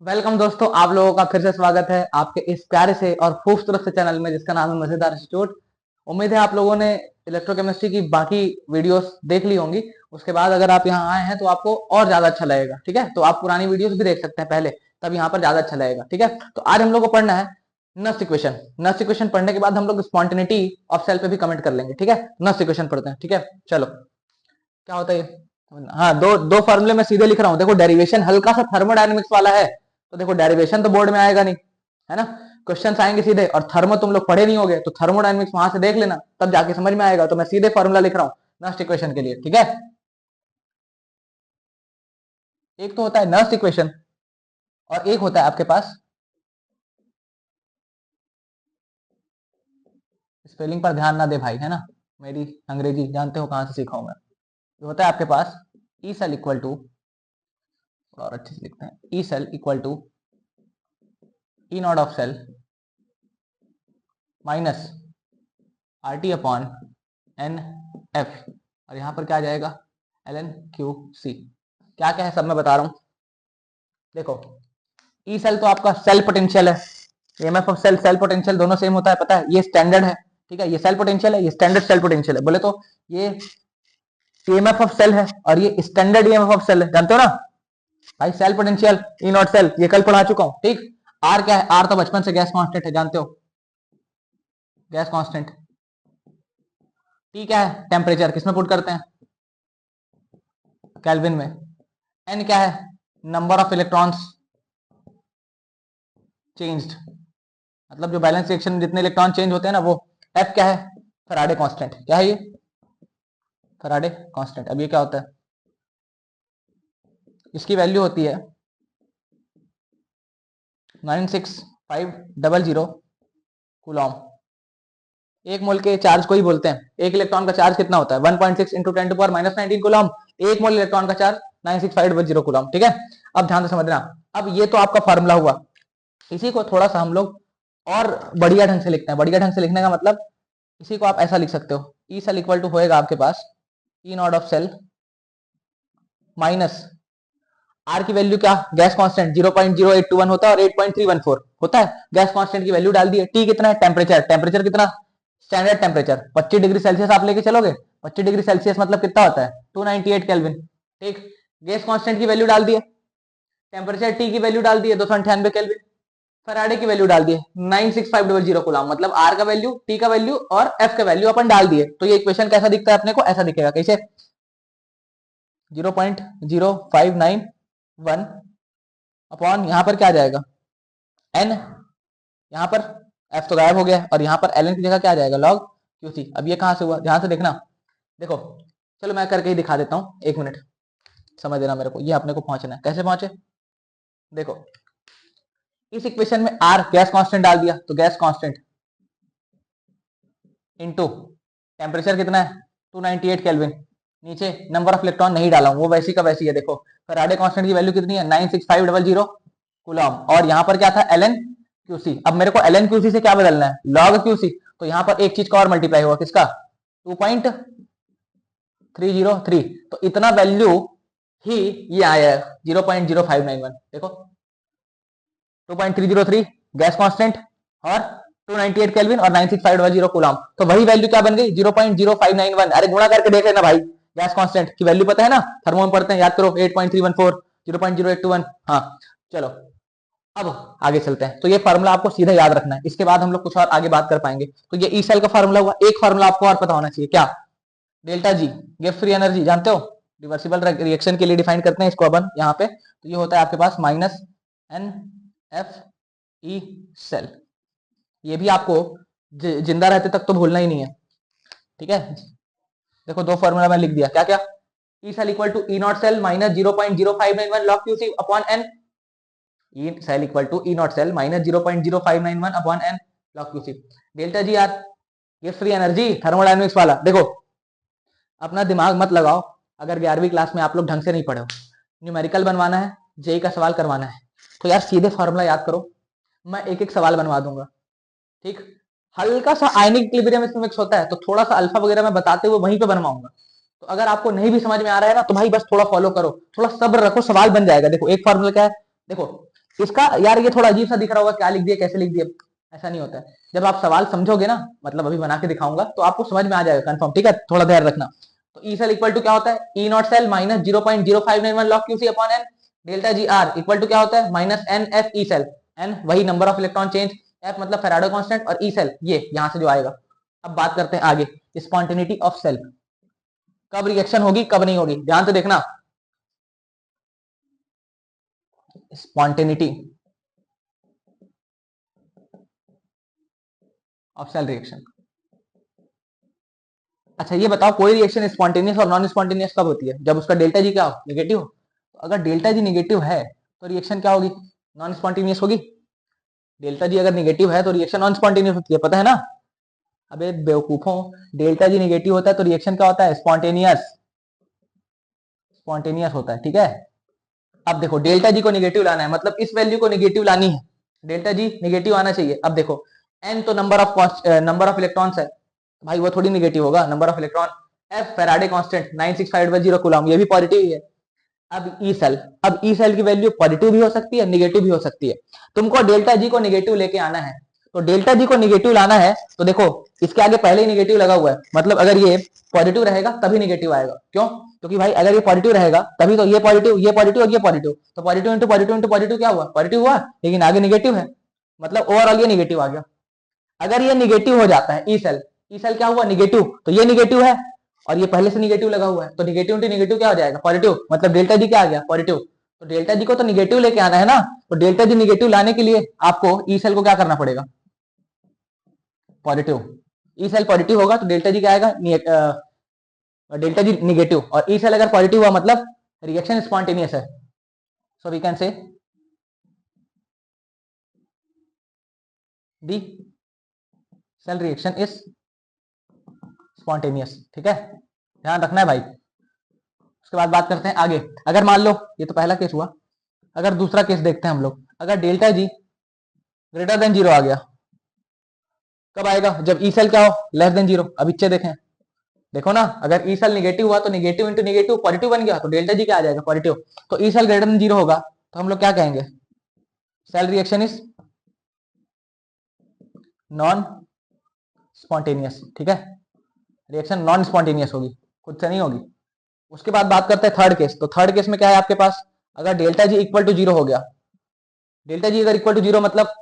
Welcome दोस्तों, आप लोगों का फिर से स्वागत है आपके इस प्यारे से और खूबसूरत से चैनल में जिसका नाम है मजेदार इंस्टीट्यूट। उम्मीद है आप लोगों ने इलेक्ट्रोकेमिस्ट्री की बाकी वीडियोस देख ली होंगी। उसके बाद अगर आप यहाँ आए हैं तो आपको और ज्यादा अच्छा लगेगा। ठीक है, तो आप पुरानी वीडियोस भी देख सकते हैं पहले, तब यहाँ पर ज्यादा अच्छा लगेगा। ठीक है, तो आज हम लोग को पढ़ना है नस्ट इक्वेशन। नस्ट इक्वेशन पढ़ने के बाद हम लोग स्पॉन्टेनिटी ऑफ सेल पे भी कमेंट कर लेंगे। ठीक है, नस्ट इक्वेशन पढ़ते हैं। ठीक है, चलो क्या होता है ये? हाँ, दो दो फॉर्मूले में सीधे लिख रहा हूँ। देखो डेरिवेशन हल्का सा थर्मोडायनेमिक्स वाला है, तो देखो डेरिवेशन तो बोर्ड में आएगा नहीं, है ना। क्वेश्चन आएंगे सीधे, और थर्मो तुम लोग पढ़े नहीं होगे तो थर्मोडायनेमिक्स वहां से देख लेना, तब जाके समझ में आएगा। तो मैं सीधे फॉर्मूला लिख रहा हूँ नस्ट इक्वेशन के लिए। ठीक है, एक तो होता है नस्ट इक्वेशन और एक होता है आपके पास, स्पेलिंग पर ध्यान ना दे भाई, है ना। मेरी अंग्रेजी जानते हो कहां से सीखा हूं मैं। ये होता है आपके पास ई सेल इक्वल टू, और अच्छे से लिखते हैं, e cell equal to e not of cell minus R T upon n F, और यहां पर क्या आ जाएगा, एल एन क्यू सी। क्या क्या है सब मैं बता रहा हूं। देखो ई सेल तो आपका सेल पोटेंशियल है, EMF of cell cell potential दोनों सेम होता है, पता है, ये स्टैंडर्ड है। ठीक है, ये सेल पोटेंशियल है, ये स्टैंडर्ड सेल पोटेंशियल है। बोले तो ये ईएमएफ ऑफ सेल है और ये स्टैंडर्ड ईएमएफ ऑफ सेल है, जानते हो ना भाई। Cell potential e not cell ये कल पढ़ा चुका हूं। ठीक, आर क्या है? आर तो बचपन से गैस कांस्टेंट है, जानते हो, गैस कांस्टेंट। टी क्या है? टेम्परेचर, किसमें पुट करते हैं? केल्विन में। एन क्या है? नंबर ऑफ इलेक्ट्रॉन्स चेंज्ड, मतलब जो बैलेंस रिएक्शन में जितने इलेक्ट्रॉन चेंज होते हैं ना वो। एफ क्या है? Faraday constant. क्या है ये? Faraday constant. अब ये क्या होता है? इसकी वैल्यू होती है 96500 कूलॉम। एक मोल के चार्ज को ही बोलते हैं, एक इलेक्ट्रॉन का चार्ज कितना होता है? 1.6 into 10 to power minus 19 coulomb. एक मोल इलेक्ट्रॉन का चार्ज 96500 कूलॉम। ठीक है, अब ध्यान से समझना। अब ये तो आपका फॉर्मूला हुआ, इसी को थोड़ा सा हम लोग और बढ़िया ढंग से लिखते हैं। बढ़िया ढंग से लिखने का मतलब, इसी को आप ऐसा लिख सकते हो, ई सेल इक्वल टू होएगा आपके पास E not of cell minus R की वैल्यू क्या, गैस कांस्टेंट 0.0821 होता है और 8.314 होता है। गैस कांस्टेंट की वैल्यू डाल दी है। टी कितना है? टेम्परेचर। टेम्परेचर कितना? स्टैंडर्ड टेम्परेचर 25 डिग्री सेल्सियस आप लेके चलोगे। 25 डिग्री सेल्सियस मतलब कितना होता है? 298 केल्विन। ठीक, गैस कांस्टेंट की वैल्यू डाल दी है, टेम्परेचर टी की वैल्यू डाल दी है 298 केल्विन, फैराडे की वैल्यू डाल दी है 96500 कूलम। मतलब आर का वैल्यू, टी का वैल्यू और एफ का वैल्यू अपन डाल दिए। तो ये इक्वेशन कैसा दिखता है अपने को? ऐसा दिखेगा। कैसे? 0.0591 अपॉन यहां पर क्या आ जाएगा, एन, यहां पर एफ तो गायब हो गया और यहां पर एल एन की जगह क्या आ जाएगा, लॉग क्यू सी। अब ये कहां से हुआ? ध्यान से देखना। देखो चलो मैं करके ही दिखा देता हूं, एक मिनट समझ देना मेरे को। ये अपने को पहुंचना है, कैसे पहुंचे? देखो इस इक्वेशन में आर गैस कांस्टेंट डाल दिया, तो गैस कांस्टेंट इनटू टेम्परेचर कितना है 298 केल्विन, नीचे नंबर ऑफ इलेक्ट्रॉन नहीं डाला हूं, वो वैसी का वैसी है। देखो फैराडे कांस्टेंट की वैल्यू कितनी है? 96500 कूलम, और यहां पर क्या था? L n Q C. अब मेरे को एल एन क्यूसी से क्या बदलना है? Log QC. तो यहां पर एक चीज का और मल्टीप्लाई हुआ, किसका? 2.303। तो इतना वैल्यू ही ये आया 0.0591। देखो 2.303 गैस कांस्टेंट और 298 केल्विन और 96500 कूलम। तो वही वैल्यू क्या बन गई? 0.0591। अरे गुणा करके देख लेना भाई, गैस कांस्टेंट की वैल्यू पता है ना, थर्मो में पढ़ते हैं, याद करो 8.314, 0.0821। हाँ चलो अब आगे चलते हैं। तो ये फार्मूला आपको सीधा याद रखना है, इसके बाद हम लोग कुछ और आगे बात कर पाएंगे। तो ये ई सेल का फार्मूला हुआ। एक फार्मूला आपको और पता होना चाहिए, क्या? Delta G, Gibbs free energy, जानते हो, रिवर्सिबल रिएक्शन के लिए डिफाइन करते हैं इसको अपन यहाँ पे। तो ये होता है आपके पास minus n F E cell. ये भी आपको जिंदा रहते तक तो भूलना ही नहीं है। ठीक है, देखो दो फॉर्मूला मैं लिख दिया, क्या क्या? E cell equal to e not cell minus 0.0591 log Q C upon n, e cell equal to e not cell minus 0.0591 upon n log Q C. Delta G R, ये फ्री एनर्जी थर्मोडायनेमिक्स वाला। देखो अपना दिमाग मत लगाओ, अगर 11वीं क्लास में आप लोग ढंग से नहीं पढ़े हो, न्यूमेरिकल बनवाना है, जेई का सवाल करवाना है, तो यार सीधे फॉर्मूला याद करो। मैं एक एक सवाल बनवा दूंगा। ठीक, हल्का सा आयनिक इक्विलिब्रियम इसमें मिक्स होता है, तो थोड़ा सा अल्फा वगैरह मैं बताते हुए वहीं पे बनवाऊंगा। तो अगर आपको नहीं भी समझ में आ रहा है ना, तो भाई बस थोड़ा फॉलो करो, थोड़ा सब्र रखो, सवाल बन जाएगा। देखो एक फॉर्मूला क्या है, देखो इसका यार ये थोड़ा अजीब सा दिख रहा होगा, क्या लिख दिया कैसे लिख दिया, ऐसा नहीं होता है। जब आप सवाल समझोगे ना, मतलब अभी बना के दिखाऊंगा तो आपको समझ में आ जाएगा कंफर्म, ठीक है, थोड़ा ध्यान रखना। तो ई सेल इक्वल टू क्या होता है, E not cell minus 0.0591 log Q C upon n, delta G R equal to क्या होता है minus n F E cell, n वही number of electron change, F मतलब फेराडो कांस्टेंट, और ई cell ये यहां से जो आएगा। अब बात करते हैं आगे, स्पॉन्टेनिटी ऑफ सेल, कब रिएक्शन होगी कब नहीं होगी, ध्यान से देखना। Spontaneity of cell reaction. अच्छा ये बताओ, कोई रिएक्शन स्पॉन्टेनियस और नॉन स्पॉन्टेनियस कब होती है, जब उसका डेल्टा जी क्या हो, नेगेटिव हो। तो अगर डेल्टा जी नेगेटिव है तो रिएक्शन क्या होगी, नॉन स्पॉन्टेनियस होगी। डेल्टा जी अगर नेगेटिव है तो रिएक्शन नॉन स्पॉन्टेनियस होती है, पता है ना। अबे बेवकूफों, डेल्टा जी नेगेटिव होता है तो रिएक्शन क्या होता है, स्पॉन्टेनियस, स्पॉन्टेनियस होता है, ठीक है। अब देखो डेल्टा जी को नेगेटिव लाना है, मतलब इस वैल्यू को नेगेटिव लानी है, डेल्टा जी नेगेटिव आना चाहिए। अब देखो एन तो नंबर ऑफ इलेक्ट्रॉन्स है, भाई वो थोड़ी नेगेटिव होगा, number of electron. F Faraday constant 9650 coulomb, ये भी पॉजिटिव ही है। अब ई सेल, अब ई सेल की वैल्यू पॉजिटिव भी हो सकती है नेगेटिव भी हो सकती है। तुमको डेल्टा जी को नेगेटिव लेके आना है, तो डेल्टा जी को नेगेटिव लाना है तो देखो इसके आगे पहले ही नेगेटिव लगा हुआ है, मतलब अगर ये पॉजिटिव रहेगा तभी नेगेटिव आएगा, क्यों, क्योंकि भाई अगर ये पॉजिटिव रहेगा तभी तो ये पॉजिटिव और ये पॉजिटिव, तो पॉजिटिव इंटू पॉजिटिव क्या हुआ, पॉजिटिव हुआ, लेकिन आगे नेगेटिव है, मतलब ओवरऑल ये नेगेटिव आ गया। अगर ये निगेटिव हो जाता है ई सेल, ई सेल क्या हुआ निगेटिव, तो ये निगेटिव है और ये पहले से निगेटिव लगा हुआ है, तो निगेटिव इंटू निगेटिव क्या हो जाएगा, पॉजिटिव, मतलब डेल्टा जी क्या आ गया, पॉजिटिव। तो डेल्टा जी को तो निगेटिव लेके आना है ना, तो डेल्टा जी निगेटिव लाने के लिए आपको ई सेल को क्या करना पड़ेगा, पॉजिटिव। ई सेल पॉजिटिव होगा तो डेल्टा जी क्या आएगा, डेल्टा जी निगेटिव, और ई सेल अगर पॉजिटिव हुआ मतलब रिएक्शन स्पॉन्टेनियस है। सो we can say the cell reaction is spontaneous, ठीक है, ध्यान रखना है भाई। उसके बाद बात करते हैं आगे, अगर मान लो ये तो पहला केस हुआ, अगर दूसरा केस देखते हैं हम लोग, अगर delta G greater than zero आ गया, कब आएगा, जब ई सेल क्या हो लेस देन जीरो। अब इच्छे देखें, देखो ना, अगर ई सेल निगेटिव हुआ तो निगेटिव इंटू निगेटिव पॉजिटिव बन गया, तो डेल्टा जी क्या आ जाएगा, पॉजिटिव। तो e cell greater than zero होगा तो हम लोग क्या कहेंगे, cell reaction is non spontaneous, ठीक है, रिएक्शन नॉन स्पॉन्टेनियस होगी, खुद से नहीं होगी। उसके बाद बात करते हैं थर्ड केस, तो थर्ड केस में क्या है आपके पास, अगर delta G equal to zero हो गया, डेल्टा जी अगर इक्वल टू जीरो मतलब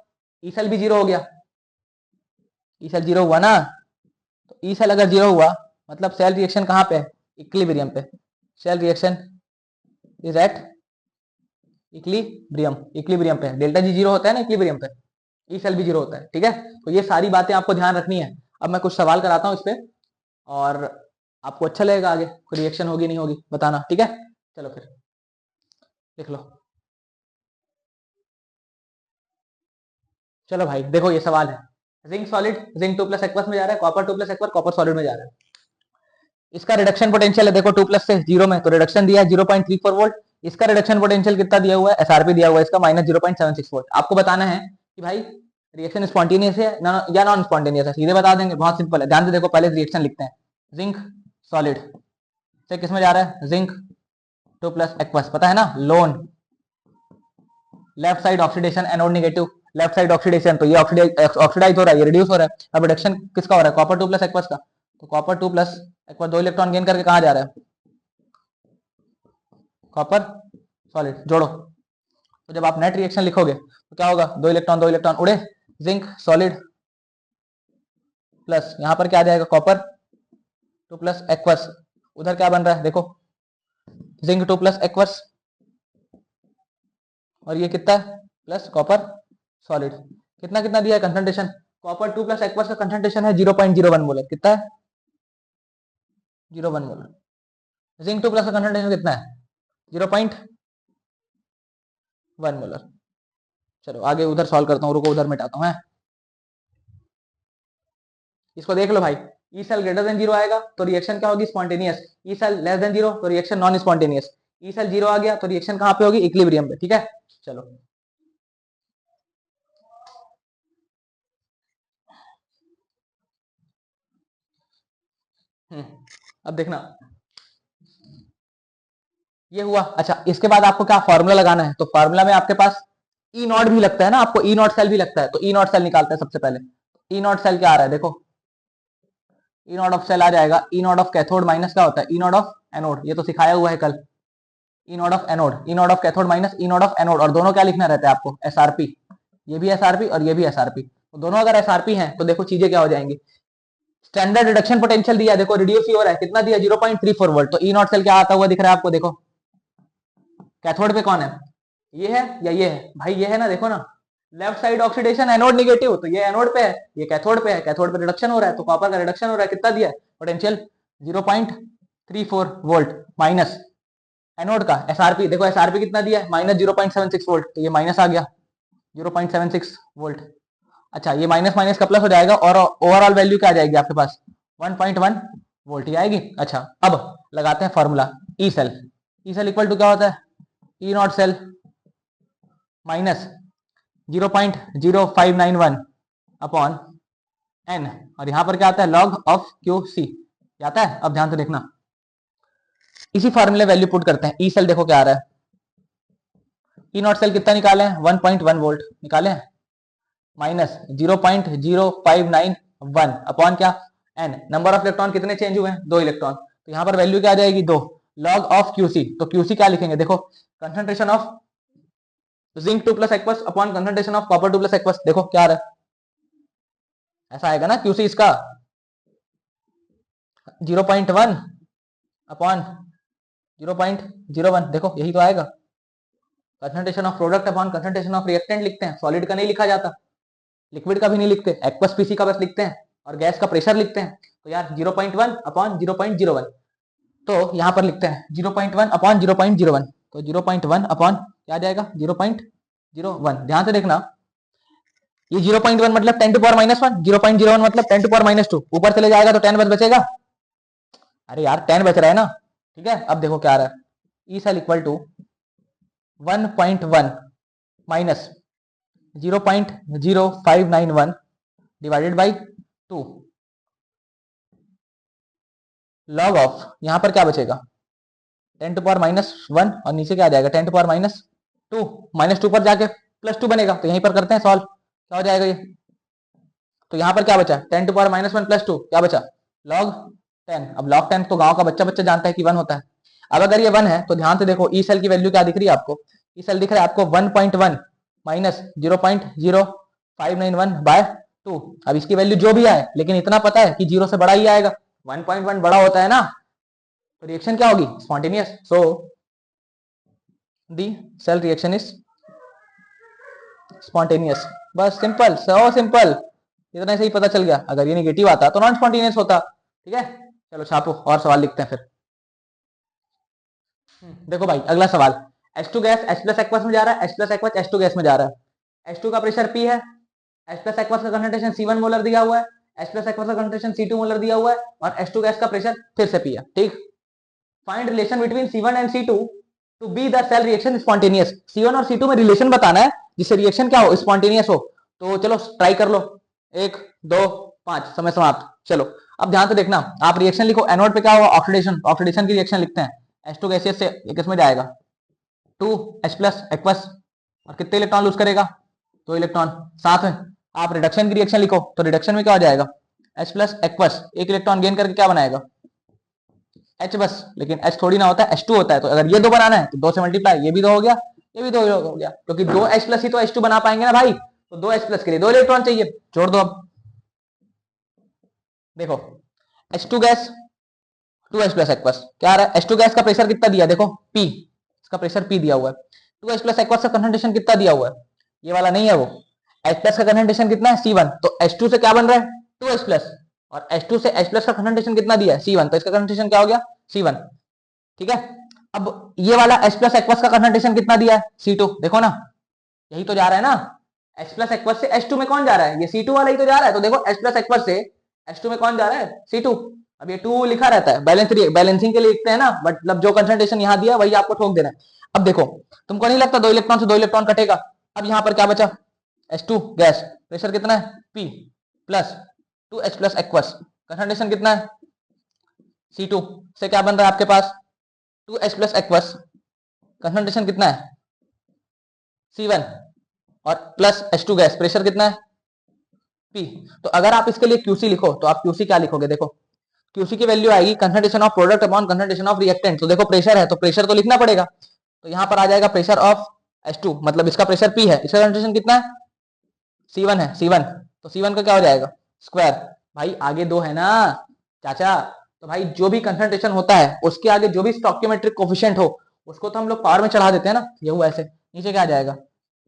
ई सेल भी जीरो हो गया, ई सेल जीरो हुआ ना, तो ई सेल अगर जीरो हुआ मतलब सेल रिएक्शन कहां पे है, इक्विलिब्रियम पे, cell reaction is at equilibrium पे, डेल्टा जी जीरो होता है ना इक्विलिब्रियम पे, ई सेल भी जीरो होता है, ठीक है। तो ये सारी बातें आपको ध्यान रखनी है। अब मैं कुछ सवाल कराता हूँ इस पे, और आपको अच्छा लगेगा, आगे कोई रिएक्शन होगी नहीं होगी बताना, ठीक है। चलो फिर देख लो, चलो भाई देखो ये सवाल है, zinc solid, zinc 2 plus aqueous में जा रहा है, कॉपर 2 प्लस एक्वर कॉपर सॉलिड में जा रहा है। इसका रिडक्शन पोटेंशियल है देखो 2 प्लस से जीरो में, तो रिडक्शन दिया है 0.34 वोल्ट। इसका रिडक्शन पोटेंशियल कितना दिया हुआ है, एसआरपी दिया हुआ है इसका माइनस 0.76 वोल्ट। आपको बताना है कि भाई रिएक्शन स्पॉन्टेनियस है या नॉन स्पॉन्टेनियस है, सीधे बता देंगे, बहुत सिंपल है, ध्यान से देखो, पहले रिएक्शन लिखते हैं। जिंक सॉलिड से किस में जा रहा है, जिंक 2 प्लस एक्वस, पता है ना, loan, left side oxidation, anode negative, left side oxidation, तो ये ऑक्सीडाइज हो रहा है, ये रिड्यूस हो रहा है। अब रिडक्शन किसका हो रहा है, कॉपर 2 प्लस एक्वस का, तो copper 2 plus aqueous 2 electron gain करके कहां जा रहा है, कॉपर सॉलिड, जोड़ो। तो जब आप नेट रिएक्शन लिखोगे तो क्या होगा, 2 इलेक्ट्रॉन उड़े, जिंक सॉलिड प्लस यहां पर क्या आ जाएगा, कॉपर 2 प्लस एक्वस, उधर क्या बन रहा है देखो, जिंक 2 प्लस एक्वस, और ये कितना है प्लस कॉपर सॉलिड, कितना कितना दिया है कंसंट्रेशन, कॉपर 2 प्लस एक्वस का कंसंट्रेशन है 0.01 मोलर, कितना है 0.1 मोलर। जिंक 2 प्लस का कंसंट्रेशन कितना है 0.1 मोलर। चलो आगे उधर सॉल्व करता हूँ, रुको उधर मिटाता हूँ। इसको देख लो भाई, E cell greater than zero आएगा तो रिएक्शन क्या होगी, spontaneous. E cell less than zero तो reaction non spontaneous. E cell zero आ गया तो रिएक्शन कहां पे होगी, इक्विलिब्रियम पे, ठीक है। चलो अब देखना, ये हुआ। अच्छा इसके बाद आपको क्या फॉर्मूला लगाना है, तो फॉर्मूला में आपके पास ई नॉट भी लगता है ना आपको, ई नॉट सेल भी लगता है, तो ई नॉट सेल निकालते हैं सबसे पहले। ई नॉट सेल क्या आ रहा है देखो, ई नॉट ऑफ सेल आ जाएगा, E not of cathode minus क्या होता है, ई नॉट ऑफ एनोड, ये तो सिखाया हुआ है कल। E not of anode, E not of cathode minus E not of anode, और दोनों क्या लिखना रहता है आपको, एसआरपी। ये भी एसआरपी और ये भी एसआरपी, तो दोनों अगर एसआरपी हैं तो देखो चीजें क्या हो जाएंगी। स्टैंडर्ड रिडक्शन पोटेंशियल दिया है, देखो रिड्यूस हो रहा है, कितना दिया 0.34 वोल्ट, तो ई नॉट सेल क्या आता हुआ दिख रहा है आपको, देखो कैथोड पे कौन है, ये है या ये है, भाई ये है ना, देखो ना, left side oxidation anode negative, तो ये एनोड पे है, ये कैथोड पे है, कैथोड पे रिडक्शन हो रहा है, तो कॉपर का रिडक्शन हो रहा है, कितना दिया है पोटेंशियल 0.34 वोल्ट, माइनस एनोड का एसआरपी, देखो एसआरपी कितना दिया है माइनस 0.76 वोल्ट, तो ये माइनस आ गया 0.76 वोल्ट। अच्छा ये माइनस माइनस का प्लस हो जाएगा, और ओवरऑल वैल्यू क्या आ जाएगी आपके पास 1.1 वोल्ट ही आएगी। अच्छा अब लगाते हैं formula, E cell, E cell equal to क्या होता है, E not cell minus 0.0591 upon n, और यहां पर क्या आता है लॉग ऑफ क्यू सी आता है। अब ध्यान से देखना, इसी फॉर्मूले वैल्यू पुट करते हैं, ई सेल देखो क्या आ रहा है, ई नॉट सेल कितना निकाले हैं 1.1 वोल्ट निकाले हैं, माइनस 0.0591 अपॉन क्या एन, नंबर ऑफ इलेक्ट्रॉन कितने चेंज हुए हैं 2 इलेक्ट्रॉन, तो यहाँ पर वैल्यू क्या आ जाएगी 2, लॉग ऑफ क्यूसी, तो क्यूसी क्या लिखेंगे देखो, concentration of zinc 2 plus aqueous upon concentration of copper 2 plus aqueous, देखो क्या आ रहा है, ऐसा आएगा ना क्यूसी इसका 0.1 अपॉन 0.01, देखो यही तो आएगा, concentration of product upon concentration of reactant लिखते हैं, सॉलिड का नहीं लिखा जाता, लिक्विड का भी नहीं लिखते, एक्वस पीसी का बस लिखते हैं, और गैस का प्रेशर लिखते हैं, तो यार 0.1 अपॉन 0.01, तो यहां पर लिखते हैं 0.1 अपॉन 0.01, तो 0.1 अपॉन क्या आ जाएगा 0.01, ध्यान से देखना, ये 0.1 मतलब 10 टू पावर माइनस 1, 0.01 मतलब 10 टू पावर माइनस 2, ऊपर चले जाएगा तो 10 बचेगा, अरे यार 10 बच रहा है ना, ठीक है। अब देखो क्या आ रहा है, e cell equal to 1.1 minus 0.0591 divided by 2 log of, यहां पर क्या बचेगा 10 टू पावर माइनस 1, और नीचे क्या आ जाएगा 10 टू पावर माइनस 2, माइनस 2 पर जाके प्लस 2 बनेगा, तो यहीं पर करते हैं सॉल्व, क्या हो जाएगा ये, तो यहां पर क्या बचा 10 टू पावर माइनस 1 प्लस 2, क्या बचा लॉग 10, अब लॉग 10 तो गांव का बच्चा बच्चा जानता है कि 1 होता है। अब अगर ये 1 है तो ध्यान से देखो ई सेल की वैल्यू क्या दिख रही है आपको, ई सेल दिख रहा है आपको 1.1 माइनस 0.0591 बाय 2, अब इसकी वैल्यू जो भी आए, लेकिन इतना पता है कि 0 से बड़ा ही आएगा, 1.1 बड़ा होता है ना, तो रिएक्शन क्या होगी spontaneous, so the cell reaction is spontaneous, बस सिंपल, सो सिंपल, इतना से ही पता चल गया, अगर ये नेगेटिव आता तो नॉन स्पॉन्टेनियस होता, ठीक है। चलो छापो और सवाल लिखते हैं फिर। देखो भाई अगला सवाल, H2 gas H plus aqueous में जा रहा है, H plus aqueous H2 gas में जा रहा है, H2 का प्रेशर P है, H प्लस एक्वस का कंसंट्रेशन C1 मोलर दिया हुआ है, H प्लस एक्वस का कंसंट्रेशन C2 मोलर दिया हुआ है, और H2 गैस का प्रेशर फिर से P है, ठीक। Find relation between C1 and C2 to be the cell reaction spontaneous, C1 और C2 में रिलेशन बताना है जिससे रिएक्शन क्या हो स्पॉन्टेनियस हो, तो चलो ट्राई कर लो, 1 2 5 समय समाप्त। चलो अब ध्यान से देखना, आप रिएक्शन लिखो, एनोड पे क्या होगा ऑक्सीडेशन, ऑक्सीडेशन की रिएक्शन लिखते हैं, H2 गैसियस से किसमें जाएगा 2H प्लस एक्वस, और कितने इलेक्ट्रॉन लूज करेगा 2 इलेक्ट्रॉन, साथ में आप रिडक्शन की रिएक्शन लिखो, तो रिडक्शन में क्या हो जाएगा H plus aqueous 1 electron gain करके क्या बनाएगा H बस, लेकिन H थोड़ी ना होता है H2 होता है, तो अगर ये 2 बनाना है तो 2 से मल्टीप्लाई, ये भी 2 हो गया, ये भी 2 हो गया, क्योंकि 2H प्लस ही तो H2 बना पाएंगे ना भाई, तो 2H प्लस के लिए 2 इलेक्ट्रॉन चाहिए, जोड़ दो। अब देखो H2 gas 2H plus aqueous क्या आ रहा है, H2 गैस का प्रेशर कितना दिया देखो P, इसका प्रेशर P दिया हुआ है, 2H प्लस एक्वस का कंसंट्रेशन कितना दिया हुआ है, ये वाला नहीं है वो, H प्लस का कंसंट्रेशन कितना है C1, तो H2 से क्या बन रहा है 2H प्लस, और H2 से H प्लस का कंसंट्रेशन कितना दिया है C1, तो इसका कंसंट्रेशन क्या हो गया C1, ठीक है। अब ये वाला H प्लस एक्वस का कंसंट्रेशन कितना दिया है C2, देखो ना यही तो जा रहा है ना, H प्लस एक्वस से H2 में कौन जा रहा है, ये C2 वाला ही तो जा रहा है, तो देखो H प्लस एक्वस से H2 में कौन जा रहा है C2, अब ये 2 लिखा रहता है बैलेंसिंग के लिए लिखते हैं ना, मतलब जो कंसंट्रेशन यहाँ दिया वही आपको ठोक देना है। अब देखो तुमको नहीं लगता 2 इलेक्ट्रॉन से 2 इलेक्ट्रॉन कटेगा, अब यहाँ पर क्या बचा H2 गैस, प्रेशर कितना है P plus 2H plus aqueous, concentration कितना है C2 से क्या बन रहा है आपके पास 2H प्लस एक्वस, कंसंट्रेशन कितना है C1, और प्लस H2 गैस, प्रेशर कितना है P। तो अगर आप इसके लिए QC लिखो तो आप QC क्या लिखोगे, देखो QC की वैल्यू आएगी concentration of product upon concentration of reactant. तो देखो प्रेशर है तो प्रेशर तो लिखना पड़ेगा, तो यहां पर आ जाएगा प्रेशर ऑफ H2, मतलब इसका प्रेशर P है, इसका कंसंट्रेशन कितना है C1 है, C1, तो C1 का क्या हो जाएगा स्क्वायर। भाई आगे दो है ना चाचा, तो भाई जो भी कंसंट्रेशन होता है उसके आगे जो भी स्टोइकियोमेट्रिक कोफिशिएंट हो उसको तो हम लोग पावर में चढ़ा देते हैं ना, ये हुआ ऐसे, नीचे क्या आ जाएगा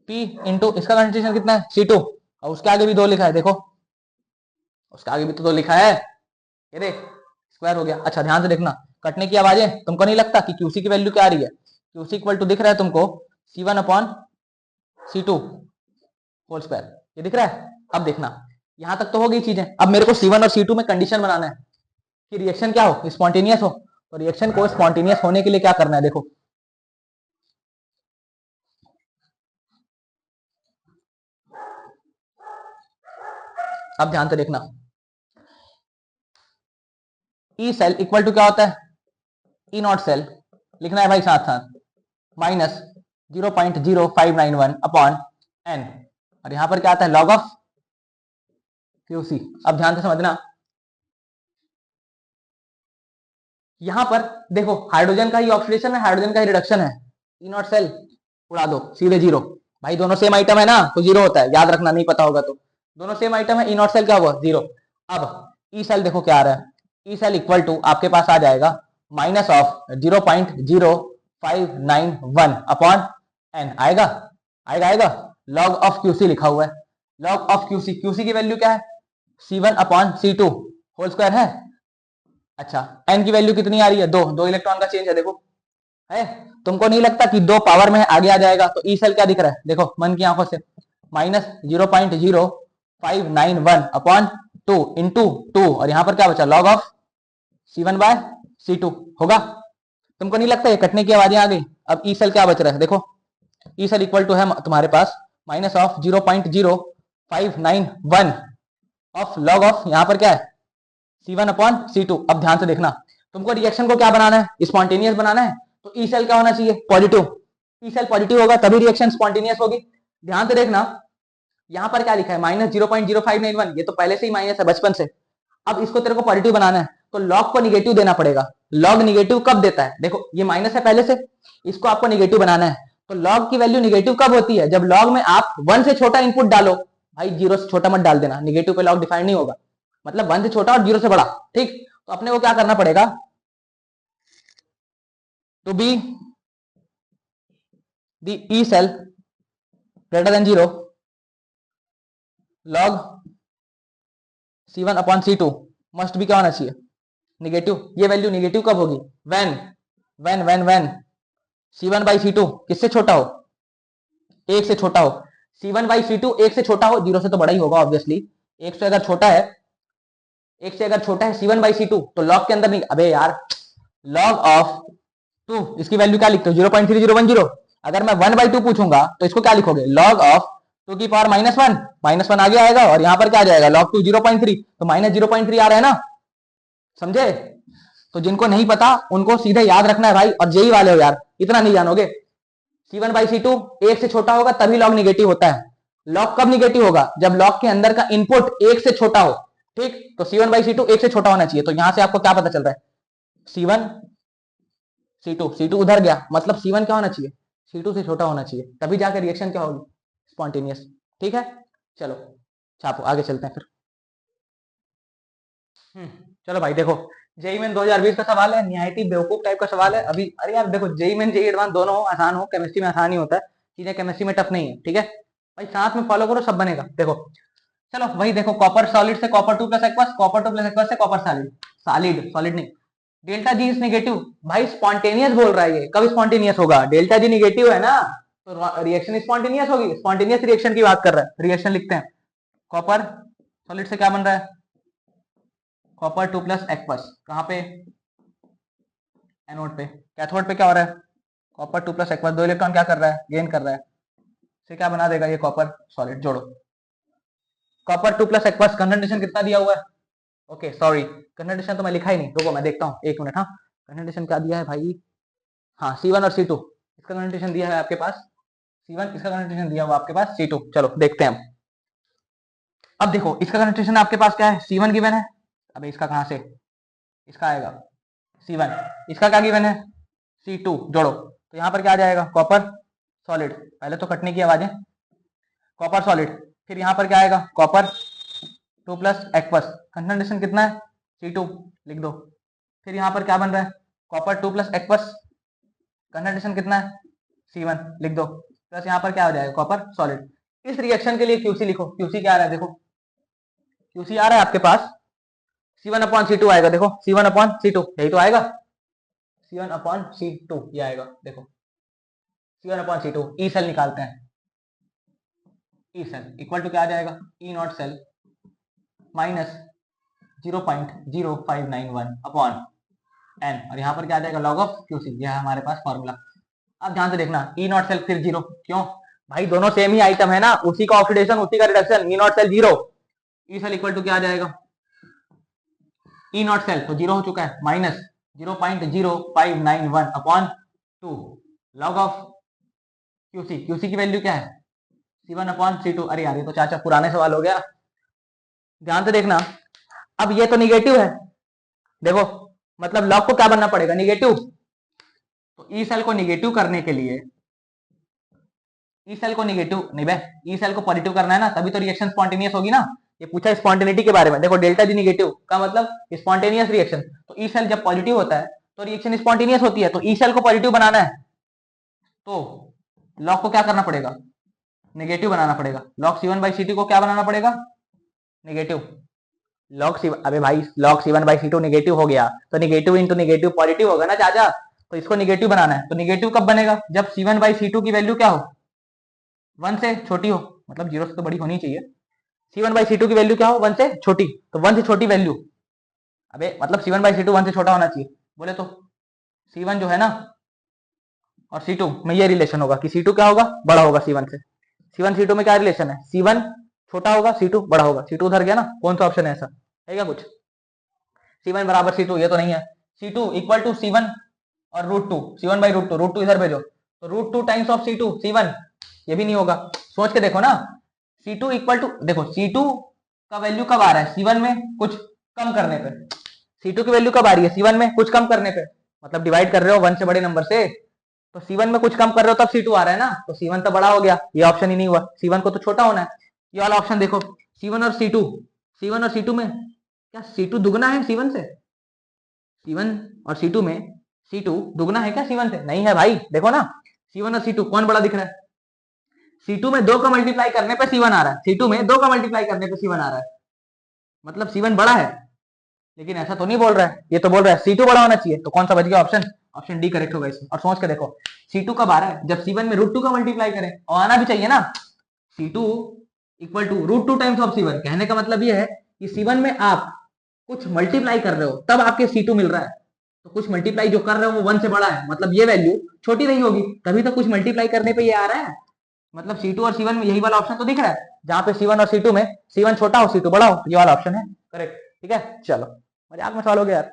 P इंटू इसका कंसंट्रेशन कितना है C2, और उसके आगे भी दो लिखा है, देखो उसके आगे भी तो दो लिखा है, ये देख स्क्वायर हो गया। अच्छा ध्यान से देखना, कटने की आवाजें, तुमको नहीं लगता कि QC की वैल्यू क्या आ रही है, QC इक्वल टू दिख रहा है तुमको C1 upon C2 whole square, ये दिख रहा है। अब देखना यहां तक तो हो गई चीजें, अब मेरे को C1 और C2 में कंडीशन बनाना है कि रिएक्शन क्या हो, स्पॉन्टेनियस हो। तो रिएक्शन को स्पॉन्टेनियस होने के लिए क्या करना है, देखो अब ध्यान से देखना, ई सेल इक्वल टू क्या होता है ई नॉट सेल, लिखना है भाई साथ साथ, माइनस 0.0591 अपॉन एन, और यहां पर क्या आता है लॉग ऑफ QC। अब ध्यान से समझना, यहां पर देखो हाइड्रोजन का ही ऑक्सीडेशन है, हाइड्रोजन का ही रिडक्शन है, ई नॉट सेल उड़ा दो सीधे जीरो। भाई दोनों सेम आइटम है ना तो जीरो होता है, याद रखना, नहीं पता होगा तो, दोनों सेम आइटम है, ई नॉट सेल क्या हुआ जीरो। अब ई सेल देखो क्या आ रहा है, ई सेल इक्वल टू आपके पास आ जाएगा माइनस ऑफ 0.0591 अपॉन एन, आएगा आएगा आएगा, लॉग ऑफ QC लिखा हुआ है, लॉग ऑफ QC, QC की वैल्यू क्या है C1 upon C2 whole square है। अच्छा एन की वैल्यू कितनी आ रही है, दो, दो इलेक्ट्रॉन का चेंज है, देखो है, तुमको नहीं लगता कि दो पावर में आगे आ जाएगा, तो ई सेल क्या दिख रहा है, देखो मन की आंखों से, माइनस 0.0591 अपॉन 2 इंटू 2, और यहां पर क्या बचा log of C1 bye C2 होगा। तुमको नहीं लगता ये कटने की आवाजें आ गई। अब ई सेल क्या बच रहा है, देखो ई सेल इक्वल टू है तुम्हारे पास minus of 0.0591 of log of, यहां पर क्या है C1 अपॉन C2। अब ध्यान से देखना, तुमको रिएक्शन को क्या बनाना है, स्पॉन्टेनियस बनाना है, तो ई सेल क्या होना चाहिए पॉजिटिव, ई सेल पॉजिटिव होगा तभी रिएक्शन स्पॉन्टेनियस होगी। ध्यान से देखना यहां पर क्या लिखा है माइनस 0.0591, ये तो पहले से ही माइनस है बचपन से। अब इसको तेरे को पॉजिटिव बनाना है तो लॉग को निगेटिव देना पड़ेगा। लॉग निगेटिव कब देता है, देखो ये माइनस है पहले से, इसको आपको निगेटिव बनाना है, तो लॉग की वैल्यू निगेटिव कब होती है, जब लॉग में आप 1 से छोटा इनपुट डालो। भाई 0 से छोटा मत डाल देना, निगेटिव पे लॉग डिफाइन नहीं होगा, मतलब 1 से छोटा और 0 से बड़ा, ठीक। तो अपने को क्या करना पड़ेगा, to be the E cell greater than 0 log C1 upon C2 must भी क्या होना चाहिए निगेटिव। ये वैल्यू निगेटिव कब होगी, when when when when C1 by C2 किससे छोटा हो, 1 से छोटा हो। C1 बाई C2 1 से छोटा हो, 0 से तो बड़ा ही होगा ऑब्वियसली, 1 से अगर छोटा है, 1 से अगर छोटा है C1 बाई C2 तो लॉग के अंदर नहीं, अबे यार लॉग ऑफ 2, इसकी वैल्यू क्या लिखते हो 0.3010। अगर मैं 1 बाई 2 पूछूंगा तो इसको क्या लिखोगे लॉग ऑफ 2 की पावर -1, -1 आगे आएगा और यहां पर क्या आ जाएगा लॉग 2 0.3, तो -0.3 आ रहा है ना, समझे। तो जिनको नहीं पता उनको सीधे याद रखना है भाई, और जेई वाले हो यार इतना नहीं जानोगे। C1 बाई C2 1 से छोटा होगा तभी लॉग निगेटिव होता है। लॉग कब निगेटिव होगा, जब लॉग के अंदर का इनपुट 1 से छोटा हो, ठीक। तो C1 बाई C2 1 से छोटा होना चाहिए, तो यहां से आपको क्या पता चल रहा है C1 C2 उधर गया, मतलब C1 क्या होना चाहिए C2 से छोटा होना चाहिए, तभी जाकर रिएक्शन क्या होगी स्पॉन्टेनियस, ठीक है। चलो छापो आगे चलते हैं फिर। चलो भाई देखो, जेई मेन 2020 का सवाल है, निहायती बेवकूफ टाइप का सवाल है अभी। अरे यार देखो जेई मेन जेई एडवांस दोनों हो, आसान हो, केमिस्ट्री में आसान ही होता है, चीजें केमिस्ट्री में टफ नहीं है, ठीक है भाई, साथ में फॉलो करो सब बनेगा। देखो चलो भाई देखो, कॉपर सॉलिड से copper 2 plus aqueous, copper 2 plus aqueous से कॉपर सॉलिड, सॉलिड सॉलिड नहीं, डेल्टा जी इज नेगेटिव। भाई स्पॉन्टेनियस बोल रहा है ये, कब स्पॉन्टेनियस होगा, डेल्टा जी नेगेटिव है ना तो रिएक्शन स्पॉन्टेनियस होगी, स्पॉन्टेनियस रिएक्शन की बात कर रहा है। रिएक्शन लिखते हैं, कॉपर सॉलिड से क्या बन रहा है कॉपर 2 प्लस एक्वस, कहां पे एनोड पे। कैथोड पे क्या हो रहा है कॉपर 2 प्लस एक्वस, 2 इलेक्ट्रॉन क्या कर रहा है गेन कर रहा है, से क्या बना देगा ये कॉपर सॉलिड। जोड़ो कॉपर 2 प्लस एक्वस, कंसंट्रेशन कितना दिया हुआ है, ओके सॉरी कंसंट्रेशन तो मैं लिखा ही नहीं, रुको मैं देखता हूँ 1 मिनट। हाँ कंसंट्रेशन क्या दिया है भाई, हाँ C1 और C2 इसका कंसंट्रेशन दिया है आपके पास C1, इसका कंसंट्रेशन दिया हुआ आपके पास C2। चलो देखते हैं अब देखो इसका कंसंट्रेशन आपके पास क्या है, C1 गिवन है। अब इसका कहां से, इसका आएगा C1, इसका क्या गिवन है C2, जोड़ो तो यहाँ पर क्या आ जाएगा, कॉपर सॉलिड। पहले तो कटने की आवाजें, कॉपर सॉलिड, फिर यहाँ पर क्या आएगा, कॉपर 2 प्लस एक्वस, कंसंट्रेशन कितना है C2 लिख दो। फिर यहाँ पर क्या बन रहा है, कॉपर 2 प्लस एक्वस, कंसंट्रेशन कितना है C1 लिख दो, प्लस यहाँ पर क्या हो जाएगा, कॉपर सॉलिड। इस रिएक्शन के लिए QC लिखो, QC क्या आ रहा है, देखो QC आ रहा है आपके पास C1 अपॉन C2 आएगा, देखो C1 अपॉन C2 यही तो आएगा, C1 अपॉन C2 ये आएगा, देखो C1 upon C2। E cell निकालते हैं, ई सेल इक्वल टू क्या आ जाएगा, E not cell minus 0.0591 upon n, और यहाँ पर क्या आ जाएगा, लॉग ऑफ QC, यह है हमारे पास फॉर्मूला। अब ध्यान से देखना, ई नॉट सेल फिर जीरो, क्यों भाई, दोनों सेम ही आइटम है ना, उसी का ऑक्सीडेशन उसी का reduction, E not cell zero, E cell equal to क्या आ जाएगा, ई नॉट सेल तो जीरो हो चुका है, minus 0.0591 upon 2 log of QC, QC की वैल्यू क्या है C1 अपॉन C2। अरे यार ये तो चाचा पुराने सवाल हो गया, ध्यान से देखना। अब ये तो निगेटिव है, देखो मतलब लॉग को क्या बनना पड़ेगा, निगेटिव। तो ई सेल को निगेटिव करने के लिए, ई सेल को निगेटिव नहीं बे, ई सेल को पॉजिटिव करना है ना, तभी तो रिएक्शन स्पॉन्टेनियस होगी ना। ये पूछा स्पॉन्टेनिटी के बारे में, देखो डेल्टा जी निगेटिव का मतलब स्पॉन्टेनियस रिएक्शन, तो ई सेल जब पॉजिटिव होता है तो रिएक्शन स्पॉन्टेनियस होती है, तो ई सेल को पॉजिटिव बनाना है तो लॉग को क्या करना पड़ेगा, नेगेटिव बनाना पड़ेगा। लॉग C1 बाई C2 को क्या बनाना पड़ेगा, नेगेटिव। लॉग C1, अबे भाई log C1 by C2 negative हो गया तो नेगेटिव इंटू नेगेटिव पॉजिटिव होगा ना चाचा, तो इसको नेगेटिव बनाना है। तो नेगेटिव कब बनेगा, जब C1 बाई C2 की वैल्यू क्या हो, 1 से छोटी हो, मतलब 0 से तो बड़ी होनी चाहिए। C1 बाई C2 की वैल्यू क्या हो, 1 से छोटी, तो 1 से छोटी वैल्यू, अबे मतलब C1 बाई C2 1 से छोटा होना चाहिए, बोले तो C1 जो है ना और C2 में ये रिलेशन होगा कि C2 क्या होगा, बड़ा होगा C1 से। C1 C2 में क्या रिलेशन है, C1 छोटा होगा C2 बड़ा होगा, C2 उधर गया ना, कौन सा ऑप्शन है ऐसा, है क्या कुछ, C1 बराबर C2 ये तो नहीं है, C2 इक्वल टू C1 और √2, C1 बाई √2 इधर भेजो, तो √2 टाइम्स ऑफ C2 C1, ये भी नहीं होगा। सोच के देखो ना, C2 इक्वल टू, देखो C2 का वैल्यू कब आ रहा है, C1 में कुछ कम करने पे, C2 की वैल्यू कब आ रही है, C1 में कुछ कम करने पे, मतलब डिवाइड कर रहे हो 1 से बड़े नंबर से, तो C1 में कुछ कम कर रहे हो तब C2 आ रहा है ना, तो C1 तो बड़ा हो गया, ये ऑप्शन ही नहीं हुआ, C1 को तो छोटा होना है। ये वाला ऑप्शन देखो, C1 और C2, C1 और C2 में क्या C2 दुगना है C1 से, C1 और C2 में C2 दुगना है क्या C1 से, नहीं है भाई, देखो ना C1 और C2 कौन बड़ा दिख रहा है, C2 में 2 का मल्टीप्लाई करने पे C1 आ रहा है, C2 में 2 का मल्टीप्लाई करने पे C1 आ रहा है, मतलब C1 बड़ा है। लेकिन ऐसा तो नहीं बोल रहा है, ये तो बोल रहा है C2 बड़ा होना चाहिए, तो कौन सा बच गया ऑप्शन, ऑप्शन डी करेक्ट होगा इसमें। और सोच के देखो C2 कब आ रहा है, जब C1 में √2 का मल्टीप्लाई करें, और आना भी चाहिए ना, C2 equal to √2 times of C1, कहने का मतलब ये है कि C1 में आप कुछ मल्टीप्लाई कर रहे हो तब आपके C2 मिल रहा है, तो कुछ मल्टीप्लाई जो कर रहे हो वो 1 से बड़ा है, मतलब ये वैल्यू छोटी नहीं होगी, तभी तो कुछ मल्टीप्लाई करने पे ये आ रहा है, मतलब C2 और C1 में यही वाला ऑप्शन तो दिख रहा है, जहां पे C1 और C2 में C1 छोटा हो C2 बड़ा हो, ये वाला ऑप्शन है करेक्ट। ठीक है चलो, मजाक में सवाल हो गया यार।